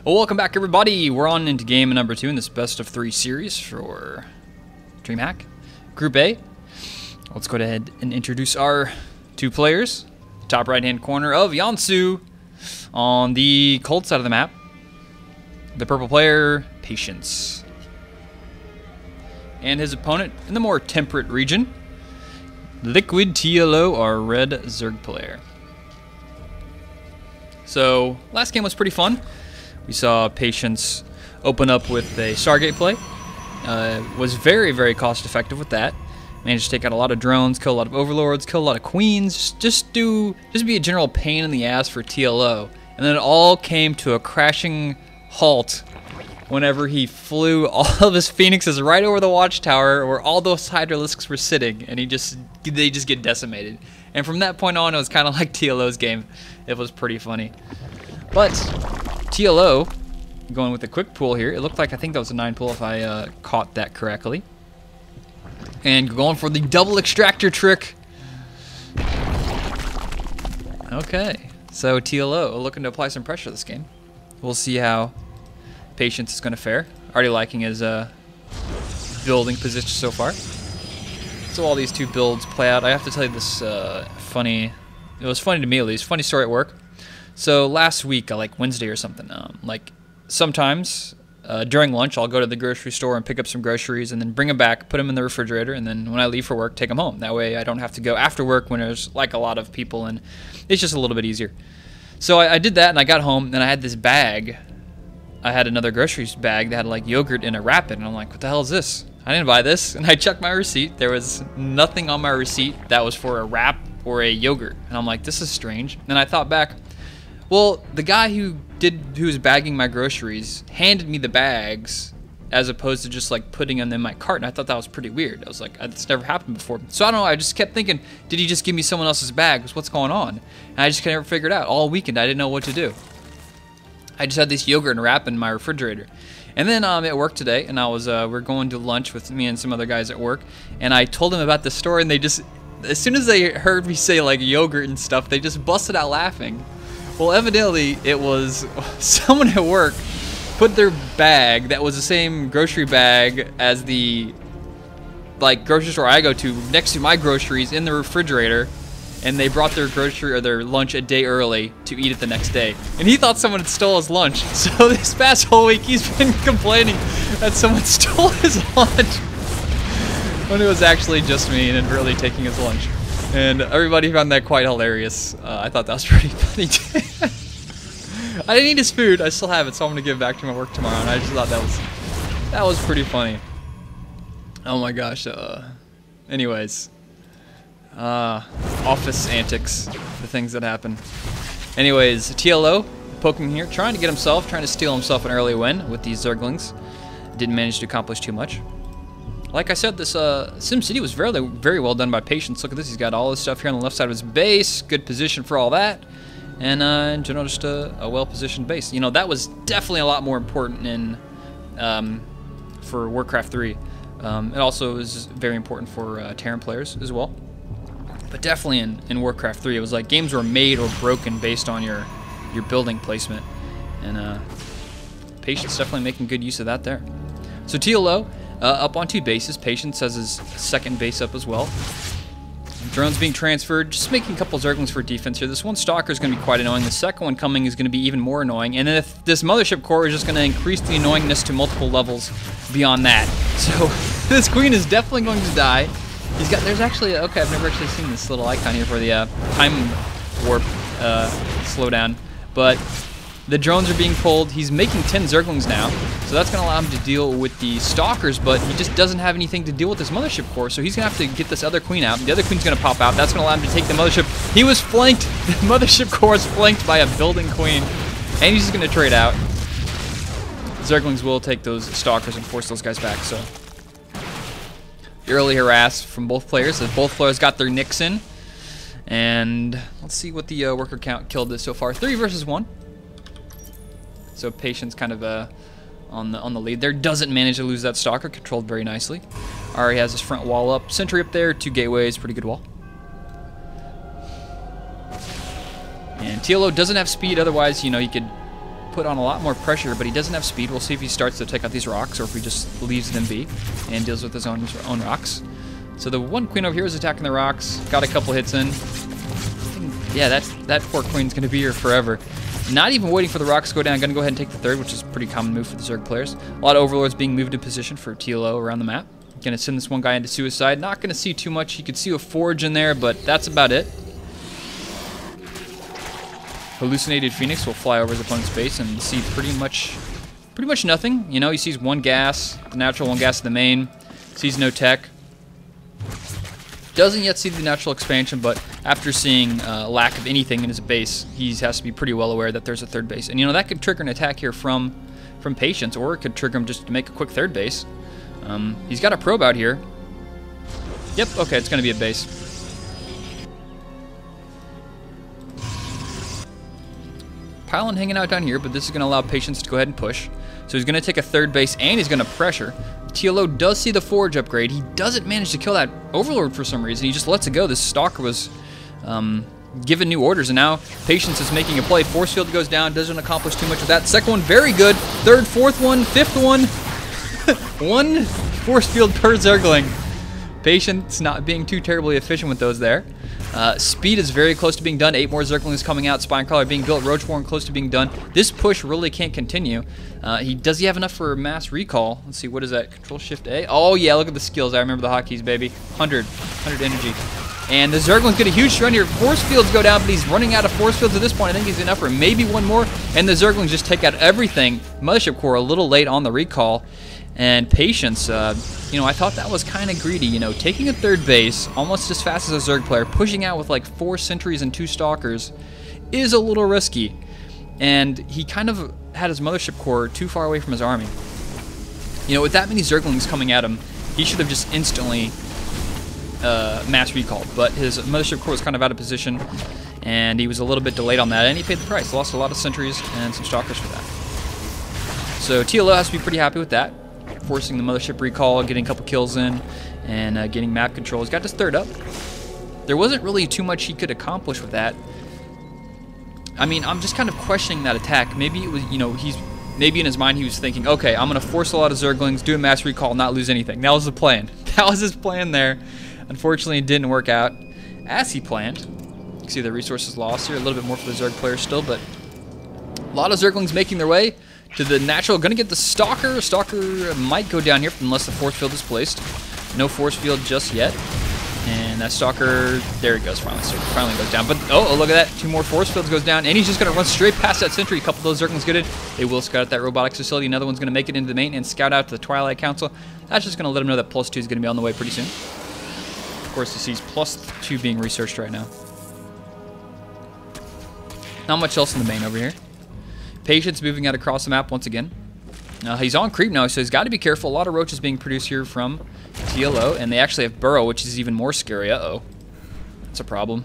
Well, welcome back, everybody. We're on into game number 2 in this best of 3 series for DreamHack Group A. Let's go ahead and introduce our 2 players. Top right-hand corner of Yonsu on the cold side of the map. The purple player, Patience. And his opponent in the more temperate region, Liquid TLO, our red Zerg player. So, last game was pretty fun. We saw Patience open up with a Stargate play. Was very, very cost effective with that. Managed to take out a lot of drones, kill a lot of overlords, kill a lot of queens, just be a general pain in the ass for TLO. And then it all came to a crashing halt whenever he flew all of his phoenixes right over the watchtower where all those hydralisks were sitting, and they just get decimated. And from that point on, it was kind of like TLO's game. It was pretty funny. But TLO, going with a quick pull here, it looked like, I think that was a 9 pull if I caught that correctly. And going for the double extractor trick. Okay, so TLO looking to apply some pressure this game. We'll see how Patience is going to fare. Already liking his building position so far. So all these 2 builds play out. I have to tell you this it was funny to me at least, funny story at work. So last week, like Wednesday or something, like sometimes during lunch I'll go to the grocery store and pick up some groceries and then bring them back, put them in the refrigerator, and then when I leave for work, take them home. That way I don't have to go after work when there's like a lot of people, and it's just a little bit easier. So I did that, and I got home and I had this bag. I had another groceries bag that had like yogurt in a wrap in, and I'm like, what the hell is this? I didn't buy this. And I checked my receipt. There was nothing on my receipt that was for a wrap or a yogurt. And I'm like, this is strange. And I thought back, well, the guy who was bagging my groceries handed me the bags as opposed to just like putting them in my cart, and I thought that was pretty weird. I was like, it's never happened before. So I don't know, I just kept thinking, did he just give me someone else's bags? What's going on? And I just never figured it out. All weekend I didn't know what to do. I just had this yogurt and wrap in my refrigerator. And then at work today, and we're going to lunch with me and some other guys at work, and I told them about the story, and they just, as soon as they heard me say like yogurt and stuff, they just busted out laughing. Well, evidently it was someone at work put their bag that was the same grocery bag as the grocery store I go to next to my groceries in the refrigerator, and they brought their grocery or their lunch a day early to eat it the next day. And he thought someone had stole his lunch. So this past whole week he's been complaining that someone stole his lunch when it was actually just me and really taking his lunch. And everybody found that quite hilarious. I thought that was pretty funny too. I didn't eat his food. I still have it, so I'm gonna give it back to my work tomorrow. And I just thought that was pretty funny. Oh my gosh. Anyways. Office antics, the things that happen. Anyways, TLO poking here, trying to steal himself an early win with these Zerglings. Didn't manage to accomplish too much. Like I said, this SimCity was very, very well done by Patience. Look at this, he's got all this stuff here on the left side of his base, good position for all that, and in general, just a well-positioned base. You know, that was definitely a lot more important in for Warcraft 3. It also is very important for Terran players as well. But definitely in Warcraft 3, it was like games were made or broken based on your building placement. And Patience definitely making good use of that there. So TLO up on 2 bases. Patience has his second base up as well. Drones being transferred, just making a couple Zerglings for defense here. This one Stalker is going to be quite annoying. The second one coming is going to be even more annoying. And then this Mothership Core is just going to increase the annoyingness to multiple levels beyond that. So this Queen is definitely going to die. There's actually, okay, I've never actually seen this little icon here for the time warp slowdown, but the drones are being pulled. He's making 10 Zerglings now, so that's going to allow him to deal with the Stalkers, but he just doesn't have anything to deal with this Mothership Core, so he's going to have to get this other Queen out. The other Queen's going to pop out. That's going to allow him to take the Mothership. He was flanked. The Mothership Core is flanked by a building Queen, and he's just going to trade out. Zerglings will take those Stalkers and force those guys back, so early harass from both players, as both players got their nicks in. And let's see what the worker count killed is so far. 3 versus 1. So Patience kind of on the lead there. Doesn't manage to lose that Stalker. Controlled very nicely. Already has his front wall up. Sentry up there. 2 gateways. Pretty good wall. And TLO doesn't have speed. Otherwise, you know, he could put on a lot more pressure, but he doesn't have speed. We'll see if he starts to take out these rocks or if he just leaves them be and deals with his own rocks. So the one queen over here is attacking the rocks. Got a couple hits in. Yeah, that poor queen's going to be here forever. Not even waiting for the rocks to go down. Going to go ahead and take the third, which is a pretty common move for the Zerg players. A lot of overlords being moved in position for TLO around the map. Going to send this one guy into suicide. Not going to see too much. You could see a forge in there, but that's about it. Hallucinated Phoenix will fly over his opponent's base and see pretty much nothing. You know, he sees one gas, the natural one gas in the main. Sees no tech. Doesn't yet see the natural expansion, but after seeing lack of anything in his base, he has to be pretty well aware that there's a third base. And you know, that could trigger an attack here from Patience, or it could trigger him just to make a quick third base. He's got a probe out here. Yep, okay, it's going to be a base. Pylon hanging out down here, but this is going to allow Patience to go ahead and push. So he's going to take a third base, and he's going to pressure. TLO does see the forge upgrade. He doesn't manage to kill that overlord for some reason. He just lets it go. This stalker was given new orders, and now Patience is making a play. Force field goes down, doesn't accomplish too much of that. Second one, very good. Third, fourth one, fifth one. One force field per Zergling. Patience not being too terribly efficient with those there. Speed is very close to being done. 8 more Zerglings coming out. Spinecrawler being built. Roachborn close to being done. This push really can't continue. Does he have enough for mass recall? Let's see, what is that? Control Shift A? Oh yeah, look at the skills. I remember the hotkeys, baby. 100 energy. And the Zerglings get a huge run here. Force fields go down, but he's running out of force fields at this point. I think he's enough for maybe one more. And the Zerglings just take out everything. Mothership Core a little late on the recall. And Patience, you know, I thought that was kind of greedy, you know, taking a third base almost as fast as a Zerg player, pushing out with like 4 sentries and 2 stalkers is a little risky. And he kind of had his Mothership Core too far away from his army. You know, with that many Zerglings coming at him, he should have just instantly mass recalled. But his Mothership Core was kind of out of position, and he was a little bit delayed on that, and he paid the price. Lost a lot of sentries and some stalkers for that. So TLO has to be pretty happy with that. Forcing the Mothership recall, getting a couple kills in, and getting map control. He's got his third up. There wasn't really too much he could accomplish with that. I mean, I'm just kind of questioning that attack. Maybe it was, you know, maybe in his mind he was thinking, okay, I'm going to force a lot of Zerglings, do a mass recall, not lose anything. That was the plan. That was his plan there. Unfortunately, it didn't work out as he planned. You can see the resources lost here. A little bit more for the Zerg players still, but a lot of Zerglings making their way to the natural. Gonna get the Stalker. Stalker might go down here unless the force field is placed. No force field just yet. And that Stalker, there it goes, finally goes down. But, oh, look at that. 2 more force fields goes down. And he's just gonna run straight past that sentry. A couple of those Zerglings get it. They will scout out that robotics facility. Another one's gonna make it into the main and scout out to the Twilight Council. That's just gonna let him know that +2 is gonna be on the way pretty soon. Of course, he sees +2 being researched right now. Not much else in the main over here. Patience moving out across the map once again. He's on creep now, so he's got to be careful. A lot of roaches being produced here from TLO, and they actually have burrow, which is even more scary. Uh-oh. That's a problem.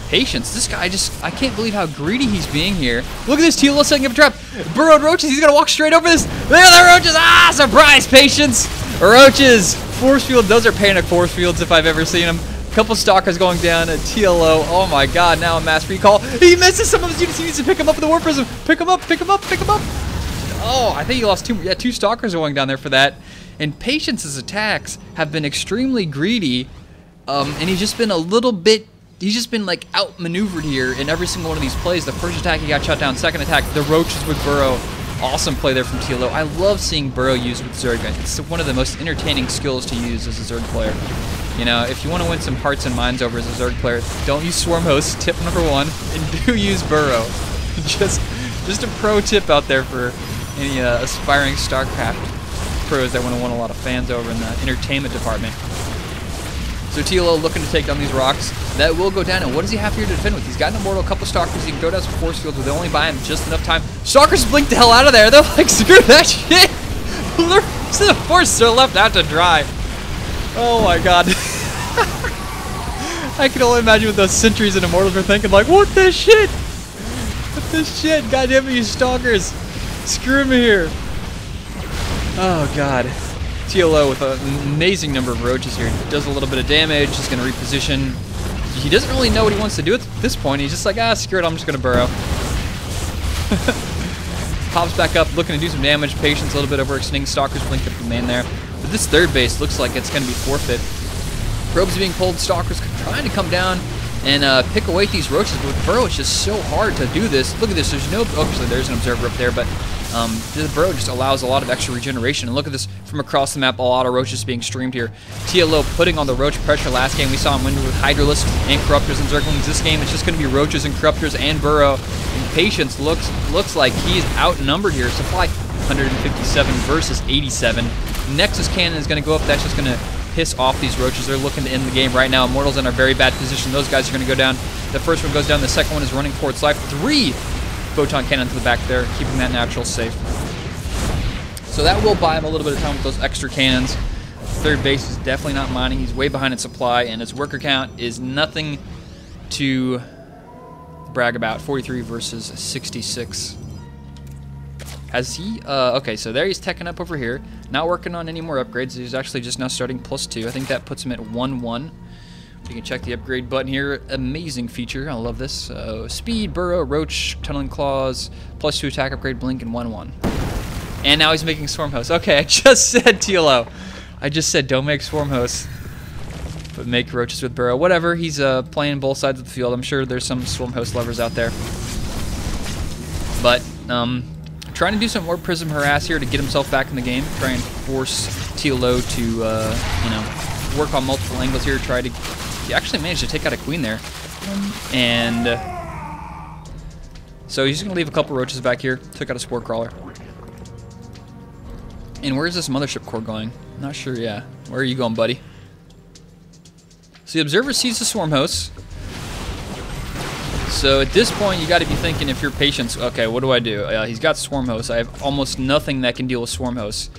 Patience. This guy I can't believe how greedy he's being here. Look at this TLO setting up a trap. Burrowed roaches. He's going to walk straight over this. There are the roaches. Ah, surprise, Patience. Roaches. Force field. Those are panic force fields if I've ever seen them. Couple stalkers going down at TLO. Oh my god, now a mass recall. He misses some of his units. He needs to pick him up in the war prism. Pick him up, pick him up, pick him up. Oh, I think he lost 2. Yeah, 2 stalkers going down there for that. And Patience's attacks have been extremely greedy. And he's just been like outmaneuvered here in every single one of these plays. The first attack he got shot down. Second attack, the roaches with burrow. Awesome play there from TLO. I love seeing burrow used with Zerg. It's one of the most entertaining skills to use as a Zerg player. You know, if you want to win some hearts and minds over as a Zerg player, don't use Swarm Host, tip number 1, and do use burrow. just a pro tip out there for any aspiring StarCraft pros that want to win a lot of fans over in the entertainment department. So TLO looking to take down these rocks. That will go down, and what does he have here to defend with? He's got an immortal, a couple stalkers. He can go down some force fields, but they only buy him just enough time. Stalkers blink the hell out of there. They're like, screw that shit. The forces are left out to dry. Oh my god. I can only imagine what those sentries and immortals were thinking, like, what the shit? What the shit? God damn it, you stalkers. Screw me here. Oh god. TLO with an amazing number of roaches here. Does a little bit of damage. He's going to reposition. He doesn't really know what he wants to do at this point. He's just like, ah, screw it, I'm just going to burrow. Pops back up, looking to do some damage. Patience a little bit overextending. Stalker's blinked up the main there. But this third base looks like it's going to be forfeit. Probes being pulled. Stalker's trying to come down and pick away at these roaches. But with Burrow, it's just so hard to do this. Look at this. There's no... Obviously, there's an observer up there, but the Burrow just allows a lot of extra regeneration. And look at this from across the map. A lot of roaches being streamed here. TLO putting on the roach pressure. Last game, we saw him win with Hydralisk and Corruptors and Zerglings. This game, it's just going to be roaches and Corruptors and Burrow. And Patience looks like he's outnumbered here. Supply 157 versus 87. Nexus Cannon is going to go up. That's just going to piss off these roaches. They're looking to end the game right now. Immortals in a very bad position. Those guys are going to go down. The first one goes down. The second one is running for its life. 3 photon cannon to the back there, keeping that natural safe. So that will buy him a little bit of time with those extra cannons. Third base is definitely not mining. He's way behind in supply, and his worker count is nothing to brag about. 43 versus 66. Has he... okay, so there he's teching up over here. Not working on any more upgrades. He's actually just now starting +2. I think that puts him at 1-1. You can check the upgrade button here. Amazing feature. I love this. Speed, Burrow, Roach, Tunneling Claws, +2 attack upgrade, Blink, and 1-1. And now he's making Swarm Hosts. Okay, I just said TLO. I just said don't make Swarm Hosts, but make Roaches with Burrow. Whatever. He's playing both sides of the field. I'm sure there's some Swarm Host lovers out there. But trying to do some more Prism Harass here to get himself back in the game. Try and force TLO to you know, work on multiple angles here. Try to... He actually managed to take out a queen there. And so he's just going to leave a couple roaches back here. Took out a spore crawler. And where's this mothership core going? Not sure, yeah. Where are you going, buddy? So the observer sees the swarm hosts. So at this point, you got to be thinking, if you're Patience, okay, what do I do? He's got swarm hosts. I have almost nothing that can deal with swarm hosts.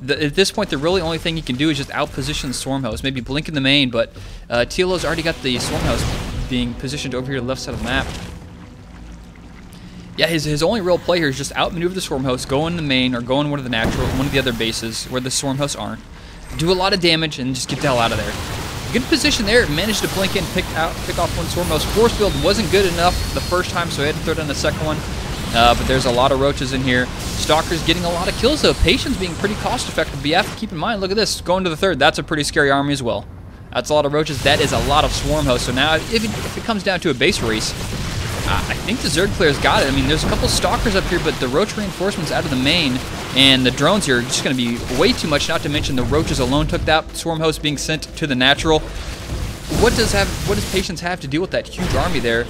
At this point, the really only thing you can do is just outposition the Swarm Host. Maybe blink in the main, but TLO's already got the Swarm Host being positioned over here to the left side of the map. Yeah, his only real play here is just outmaneuver the Swarm Host, go in the main, or go in one of the natural, one of the other bases where the Swarm Hosts aren't. Do a lot of damage, and just get the hell out of there. Good position there. Managed to blink in, pick off one Swarm Host. Force field wasn't good enough the first time, so I had to throw down the second one. But there's a lot of roaches in here. Stalker's getting a lot of kills, though. Patience being pretty cost-effective. But you have to keep in mind, look at this. Going to the third, that's a pretty scary army as well. That's a lot of roaches. That is a lot of Swarm Hosts. So now, if it comes down to a base race, I think the Zerg player's got it. I mean, there's a couple Stalkers up here, but the Roach reinforcements out of the main, and the drones here are just going to be way too much, not to mention the roaches alone took that Swarm Host being sent to the natural. What does Patience have to do with that huge army there?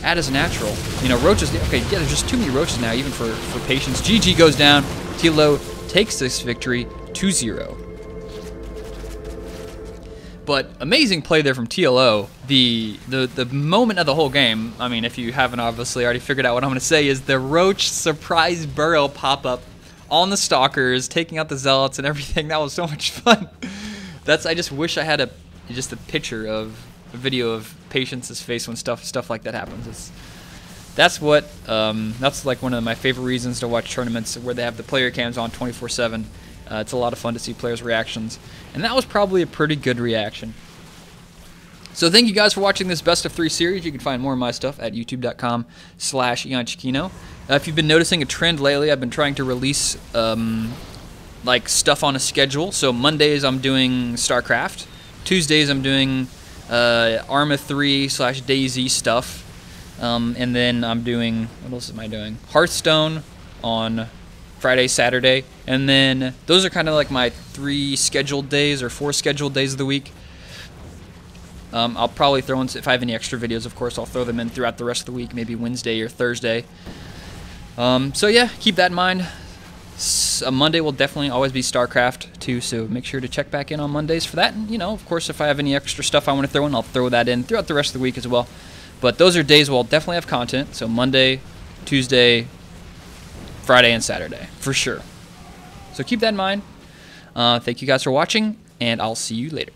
Add as a natural. You know, roaches, okay, yeah, there's just too many roaches now, even for Patience. GG goes down. TLO takes this victory 2-0. But amazing play there from TLO. The moment of the whole game, I mean, if you haven't obviously already figured out what I'm going to say, is the Roach surprise Burrow pop-up on the Stalkers, taking out the Zealots and everything. That was so much fun. I just wish I had just a picture of a video of Patience's face when stuff like that happens. That's like one of my favorite reasons to watch tournaments where they have the player cams on 24/7. It's a lot of fun to see players' reactions, and that was probably a pretty good reaction. So thank you guys for watching this best of 3 series. You can find more of my stuff at youtube.com/EonShiKeno. If you've been noticing a trend lately, I've been trying to release like stuff on a schedule. So Mondays I'm doing StarCraft. Tuesdays I'm doing Arma 3/DayZ stuff, and then I'm doing, what else am I doing? Hearthstone on Friday, Saturday, and then those are kind of like my 3 scheduled days or 4 scheduled days of the week. I'll probably throw in, if I have any extra videos, of course, I'll throw them in throughout the rest of the week, maybe Wednesday or Thursday. So yeah, keep that in mind. Monday will definitely always be StarCraft too, so make sure to check back in on Mondays for that. And, you know, of course, if I have any extra stuff I want to throw in, I'll throw that in throughout the rest of the week as well. But those are days where I'll definitely have content, so Monday, Tuesday, Friday, and Saturday, for sure. So keep that in mind. Thank you guys for watching, and I'll see you later.